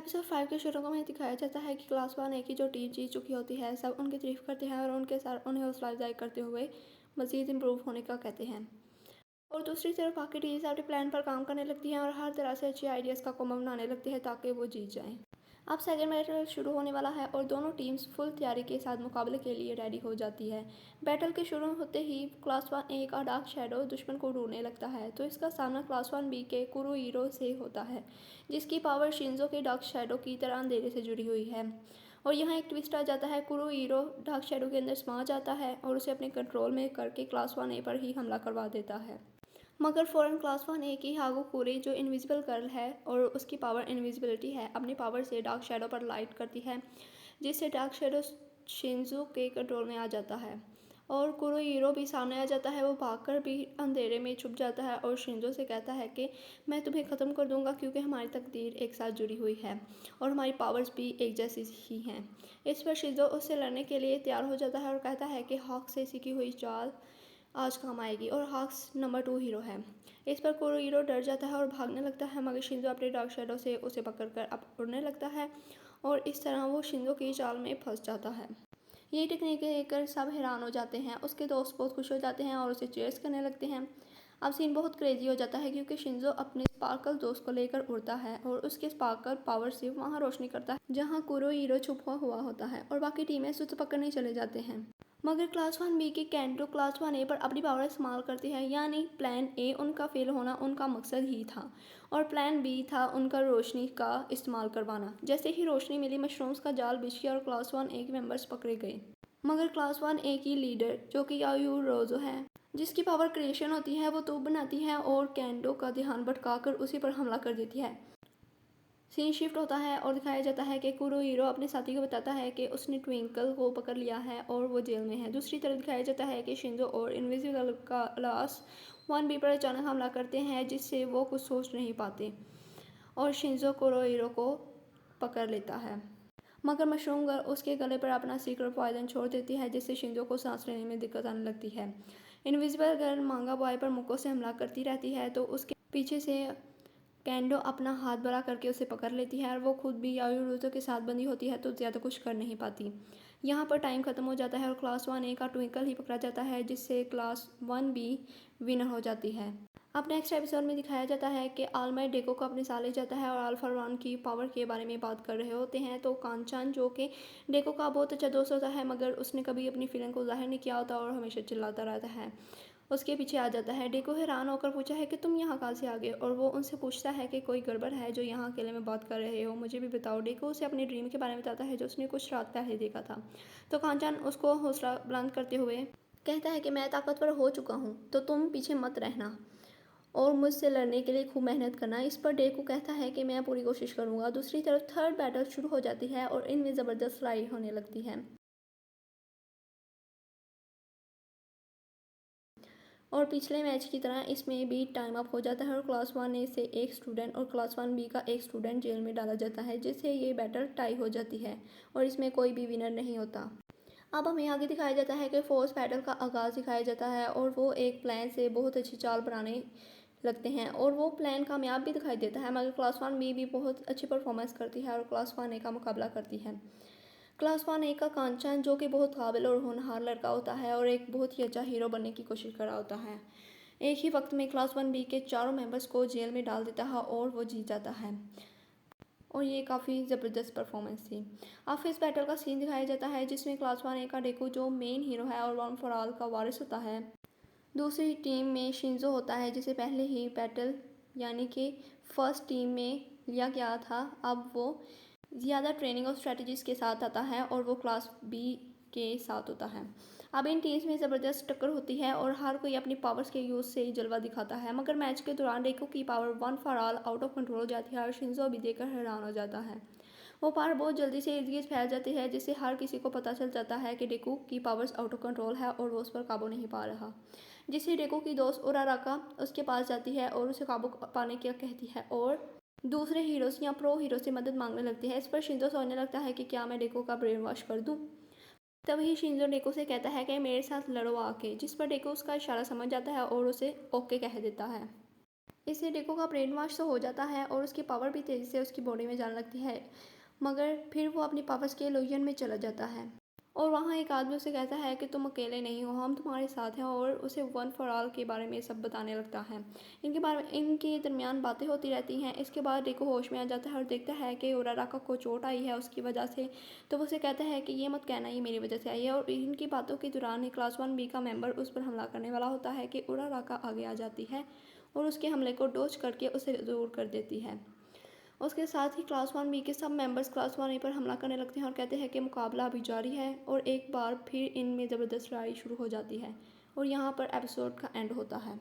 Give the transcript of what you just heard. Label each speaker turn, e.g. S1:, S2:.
S1: Episode 5 के शुरू में दिखाया जाता है कि क्लास 1 की जो टीम जीत चुकी होती है, सब उनकी तारीफ करते हैं और उनके साथ उन्हें हौसला अफजाई करते हुए मज़ीद इम्प्रूव होने का कहते हैं। और दूसरी तरफ बाकी टीम्स अपने प्लान पर काम करने लगती हैं और हर तरह से अच्छी आइडियाज़ का कोमा बनाने लगती है ताकि वो जीत जाएं। अब सेकंड बैटल शुरू होने वाला है और दोनों टीम्स फुल तैयारी के साथ मुकाबले के लिए रेडी हो जाती है। बैटल के शुरू होते ही क्लास 1 का डार्क शैडो दुश्मन को ढूंढने लगता है, तो इसका सामना क्लास 1 के कुरुहीरो से होता है, जिसकी पावर शिंजो के डार्क शैडो की तरह अंधेरे से जुड़ी हुई है। और यहाँ एक ट्विस्ट आ जाता है, कुरुहीरो डार्क शैडो के अंदर समा जाता है और उसे अपने कंट्रोल में करके क्लास 1 पर ही हमला करवा देता है। मगर फ़ौरन क्लास 1 की हागोकुरी जो इनविजिबल गर्ल है और उसकी पावर इनविजिबिलिटी है, अपनी पावर से डार्क शैडो पर लाइट करती है, जिससे डार्क शैडो शिंजो के कंट्रोल में आ जाता है। और कुरोहीरो भी सामने आ जाता है, वो भागकर भी अंधेरे में छुप जाता है और शिंजो से कहता है कि मैं तुम्हें ख़त्म कर दूंगा क्योंकि हमारी तकदीर एक साथ जुड़ी हुई है और हमारी पावर्स भी एक जैसी ही हैं। इस पर शिंजो उससे लड़ने के लिए तैयार हो जाता है और कहता है कि हॉक से सीखी हुई चाल आज काम आएगी और हॉक्स नंबर 2 हीरो है। इस पर कुरोहीरो डर जाता है और भागने लगता है, मगर शिंजो अपने डार्क शैडो से उसे पकड़कर अब उड़ने लगता है और इस तरह वो शिंजो की चाल में फंस जाता है। ये टेक्निक देखकर सब हैरान हो जाते हैं, उसके दोस्त बहुत खुश हो जाते हैं और उसे चेयर्स करने लगते हैं। अब सीन बहुत क्रेजी हो जाता है क्योंकि शिंजो अपने स्पार्कल दोस्त को लेकर उड़ता है और उसके स्पार्कल पावर से वहां रोशनी करता है जहां कुरोहीरो छुपा हुआ होता है और बाकी टीमें उसे पकड़ने चले जाते हैं। मगर क्लास 1 की कैंटो क्लास 1 पर अपनी पावर इस्तेमाल करती है, यानी प्लान ए उनका फेल होना उनका मकसद ही था और प्लान बी था उनका रोशनी का इस्तेमाल करवाना। जैसे ही रोशनी मिली, मशरूम्स का जाल बिछ गया और क्लास 1 के मेंबर्स पकड़े गए। मगर क्लास 1 की लीडर जो कि यायू रोजो है, जिसकी पावर क्रिएशन होती है, वो तोप बनाती है और कैंडो का ध्यान भटकाकर उसी पर हमला कर देती है। सीन शिफ्ट होता है और दिखाया जाता है कि कुरोहीरो अपने साथी को बताता है कि उसने ट्विंकल को पकड़ लिया है और वो जेल में है। दूसरी तरफ दिखाया जाता है कि शिंजो और इनविजिबल का क्लास 1 पर अचानक हमला करते हैं, जिससे वो कुछ सोच नहीं पाते और शिंजो कुरोहीरो को पकड़ लेता है। मगर मशरूम गर्ल उसके गले पर अपना सीक्रेट पॉइजन छोड़ देती है, जिससे शिंजो को सांस लेने में दिक्कत आने लगती है। इनविजिबल गर्ल मांगा बॉय पर मुक्कों से हमला करती रहती है, तो उसके पीछे से कैंडो अपना हाथ बड़ा करके उसे पकड़ लेती है और वो खुद भी यायूरुतो के साथ बंधी होती है, तो ज़्यादा कुछ कर नहीं पाती। यहाँ पर टाइम ख़त्म हो जाता है और क्लास 1 का ट्विंकल ही पकड़ा जाता है, जिससे क्लास 1 विनर हो जाती है। अब नेक्स्ट एपिसोड में दिखाया जाता है कि ऑलमाइट डेको को अपने साथ ले जाता है और अल्फा 1 की पावर के बारे में बात कर रहे होते हैं, तो कांचान जो कि डेको का बहुत अच्छा दोस्त होता है, मगर उसने कभी अपनी फीलिंग को जाहिर नहीं किया होता और हमेशा चिल्लाता रहता है, उसके पीछे आ जाता है। डेको हैरान होकर पूछा है कि तुम यहाँ कहाँ से आ गए, और वो उनसे पूछता है कि कोई गड़बड़ है जो यहाँ अकेले में बात कर रहे हो, मुझे भी बताओ। डेको उसे अपनी ड्रीम के बारे में बताता है जो उसने कुछ रात पहले देखा था, तो कांचान उसको हौसला बुलंद करते हुए कहता है कि मैं ताकतवर हो चुका हूँ, तो तुम पीछे मत रहना और मुझसे लड़ने के लिए खूब मेहनत करना। इस पर डेको कहता है कि मैं पूरी कोशिश करूँगा। दूसरी तरफ थर्ड बैटल शुरू हो जाती है और इनमें ज़बरदस्त लड़ाई होने लगती है और पिछले मैच की तरह इसमें भी टाइम अप हो जाता है और क्लास 1 से एक स्टूडेंट और क्लास 1 का एक स्टूडेंट जेल में डाला जाता है, जिससे ये बैटल टाई हो जाती है और इसमें कोई भी विनर नहीं होता। अब हमें आगे दिखाया जाता है कि फोर्स बैटल का आगाज़ दिखाया जाता है और वो एक प्लान से बहुत अच्छी चाल बनाने लगते हैं और वो प्लान कामयाब भी दिखाई देता है, मगर क्लास 1 भी बहुत अच्छी परफॉर्मेंस करती है और क्लास 1 का मुकाबला करती है। क्लास 1 का कांचन जो कि बहुत काबिल और होनहार लड़का होता है और एक बहुत ही अच्छा हीरो बनने की कोशिश कर रहा होता है, एक ही वक्त में क्लास 1 के चारों मेंबर्स को जेल में डाल देता है और वो जीत जाता है और ये काफ़ी ज़बरदस्त परफॉर्मेंस थी। अब फिर इस बैटल का सीन दिखाया जाता है जिसमें क्लास 1 का डेको जो मेन हीरो है और वन फॉर ऑल का वारिस होता है। दूसरी टीम में शिंजो होता है जिसे पहले ही बैटल यानी कि फर्स्ट टीम में लिया गया था, अब वो ज़्यादा ट्रेनिंग और स्ट्रेटजीज़ के साथ आता है और वो क्लास बी के साथ होता है। अब इन टीम्स में ज़बरदस्त टक्कर होती है और हर कोई अपनी पावर्स के यूज़ से जलवा दिखाता है, मगर मैच के दौरान डेको की power one for all out of control हो जाती है और शिंजो भी देखकर हैरान हो जाता है। वो पावर बहुत जल्दी से इर्द गिर्द फैल जाती है, जिससे हर किसी को पता चल जाता है कि डेको की पावर्स आउट ऑफ कंट्रोल है और वो उस पर काबू नहीं पा रहा, जिससे डेको की दोस्त उराराका उसके पास जाती है और उसे काबू पाने की कहती है और दूसरे हीरोज़ या प्रो हीरो से मदद मांगने लगती है। इस पर शिंजो सोचने लगता है कि क्या मैं डेको का ब्रेन वॉश कर दूं। तभी शिंजो डेको से कहता है कि मेरे साथ लड़ो आके, जिस पर डेको उसका इशारा समझ जाता है और उसे ओके कह देता है। इससे डेको का ब्रेन वॉश तो हो जाता है और उसकी पावर भी तेज़ी से उसकी बॉडी में जाने लगती है, मगर फिर वो अपनी पावर्स के इल्यूजन में चला जाता है। और वहाँ एक आदमी उसे कहता है कि तुम अकेले नहीं हो, हम तुम्हारे साथ हैं, और उसे वन फॉर ऑल के बारे में सब बताने लगता है। इनके दरमियान बातें होती रहती हैं। इसके बाद डेको होश में आ जाता है और देखता है कि उराराका को चोट आई है उसकी वजह से। तो वो उसे कहता है कि ये मत कहना ये मेरी वजह से आई है, और इनकी बातों के दौरान ही क्लास 1B का मेंबर उस पर हमला करने वाला होता है कि उराराका आगे आ जाती है और उसके हमले को डॉज करके उसे दूर कर देती है। उसके साथ ही क्लास 1B के सब मेंबर्स क्लास 1A पर हमला करने लगते हैं और कहते हैं कि मुकाबला अभी जारी है, और एक बार फिर इनमें ज़बरदस्त लड़ाई शुरू हो जाती है। और यहाँ पर एपिसोड का एंड होता है।